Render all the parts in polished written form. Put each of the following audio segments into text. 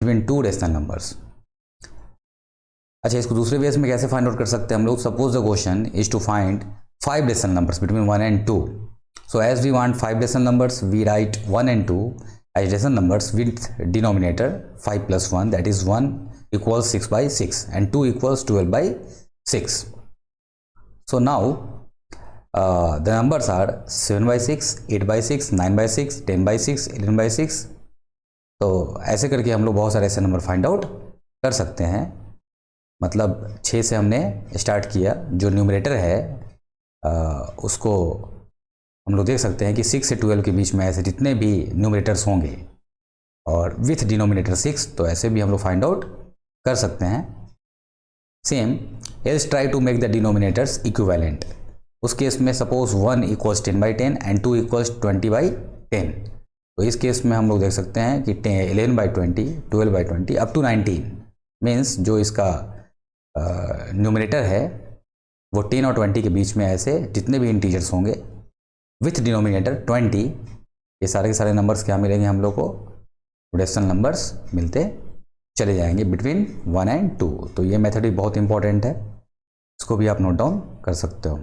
Between two rational numbers. अच्छा, इसको दूसरे वेज में कैसे फाइंड आउट कर सकते हैं हम लोग? Suppose the question is to find 5 rational numbers between 1 and 2. So as we want 5 rational numbers, we write 1 and 2 as rational numbers with denominator 5 plus 1, that is 1 equals 6 by 6 and 2 equals 12 by 6. So now the numbers are 7 by 6, 8 by 6, 9 by 6, 10 by 6, 11 by 6. तो ऐसे करके हम लोग बहुत सारे ऐसे number find out कर सकते हैं। मतलब 6 से हमने स्टार्ट किया, जो न्यूमरेटर है उसको हम लोग देख सकते हैं कि 6 से 12 के बीच में ऐसे जितने भी न्यूमरेटर्स होंगे और विथ डिनोमिनेटर 6, तो ऐसे भी हम लोग फाइंड आउट कर सकते हैं। Same else try to make the denominators equivalent. उस केस में suppose 1 equals 10 by 10 and 2 equals 20 by 10, तो इस केस में हम लोग देख सकते हैं कि 11 by 20, 12 by 20 up to 19 means जो इसका न्यूमरेटर है वो 10 और 20 के बीच में ऐसे जितने भी इंटीजर्स होंगे विथ डिनोमिनेटर 20, ये सारे के सारे नंबर्स क्या मिलेंगे हम लोग को? रेशनल नंबर्स मिलते चले जाएंगे बिटवीन 1 and 2। तो ये मेथड भी बहुत इंपॉर्टेंट है, इसको भी आप नोट डाउन कर सकते हो।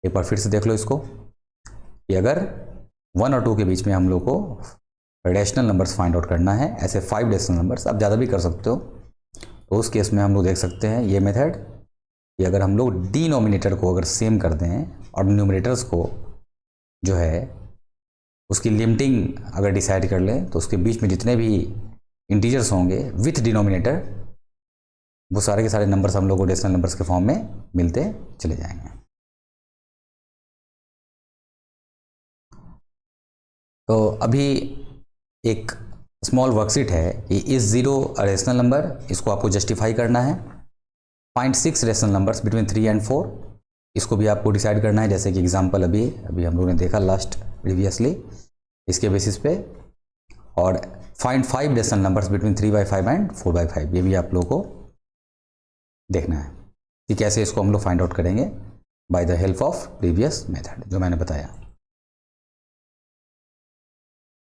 एक बार फिर से देख लो इसको कि अगर 1 और 2 के बीच में हम लोग को रेशनल नंबर्स फाइंड आउट करना है, ऐसे 5 रेशनल नंबर्स, आप ज़्यादा भी कर सकते हो, तो उस केस में हम लोग देख सकते हैं ये मेथड कि अगर हम लोग डिनोमिनेटर को अगर सेम कर दें और न्यूमरेटर्स को जो है उसकी लिमिटिंग अगर डिसाइड कर लें, तो उसके बीच में जितने भी इंटीजर्स होंगे विथ डिनोमिनेटर वो सारे के सारे नंबर्स हम लोग को रेशनल नंबर्स के फॉर्म में मिलते चले जाएंगे। तो अभी एक स्मॉल वर्कशीट है कि इज 0 अ रेशनल नंबर, इसको आपको जस्टिफाई करना है। Find 6 rational numbers between 3 and 4, इसको भी आपको डिसाइड करना है। जैसे कि एग्जांपल अभी हम लोगों ने देखा लास्ट प्रीवियसली, इसके बेसिस पे। और find 5 rational numbers between 3 by 5 and 4 by 5, ये भी आप लोगों को देखना है कि कैसे इसको हम लोग फाइंड आउट करेंगे by the help of previous method जो मैंने बताया।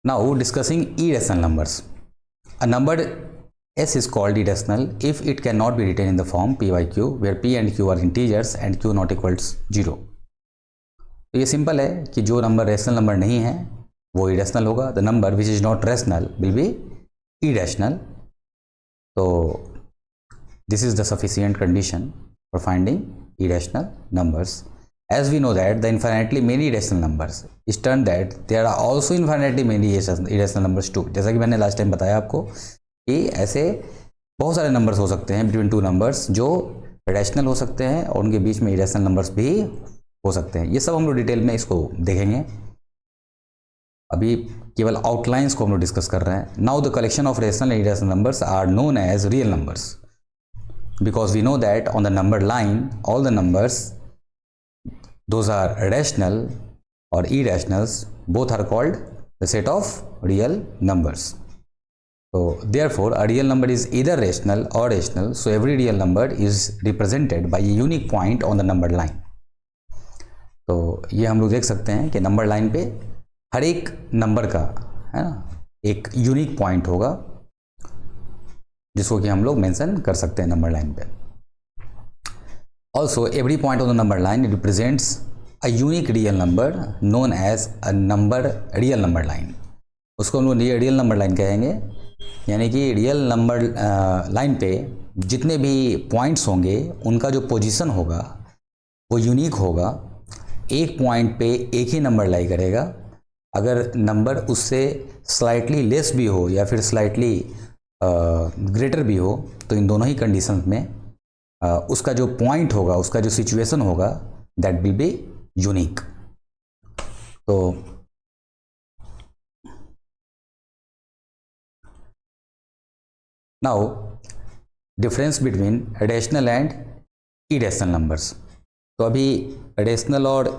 Now discussing irrational numbers. A number S is called irrational if it cannot be written in the form p by q, where p and q are integers and q not equals 0. तो ये simple है कि जो number rational number नहीं है वो irrational होगा। The number which is not rational will be irrational. तो this is the sufficient condition for finding irrational numbers. As we know that the infinitely many irrational numbers is turned that there are also infinitely many irrational numbers too. जैसा कि मैंने last time बताया आपको कि ऐसे बहुत सारे numbers हो सकते हैं बिटवीन टू नंबर्स जो रैशनल हो सकते हैं और उनके बीच में इरेशनल नंबर्स भी हो सकते हैं। ये सब हम लोग डिटेल में इसको देखेंगे, अभी केवल आउटलाइंस को हम लोग डिस्कस कर रहे हैं। Now the collection of rational and irrational numbers are known as real numbers because we know that on the number line all the numbers those are rational और irrationals both are called the set of real numbers. So therefore a real number is either rational or rational, so every real number is represented by a unique point on the number line. तो ये हम लोग देख सकते हैं कि number line पे हर एक नंबर का है ना एक यूनिक पॉइंट होगा जिसको कि हम लोग मेंशन कर सकते हैं नंबर लाइन पे। Also every point on the number line represents a unique real number known as a number real number line. उसको हम लोग रियल नंबर लाइन कहेंगे, यानी कि रियल नंबर लाइन पे जितने भी पॉइंट्स होंगे उनका जो पोजीशन होगा वो यूनिक होगा। एक पॉइंट पे एक ही नंबर लाई करेगा, अगर नंबर उससे स्लाइटली लेस भी हो या फिर स्लाइटली ग्रेटर भी हो, तो इन दोनों ही कंडीशंस में उसका जो पॉइंट होगा, उसका जो सिचुएशन होगा, दैट विल बी यूनिक। तो now difference between rational and irrational numbers. तो अभी रेशनल और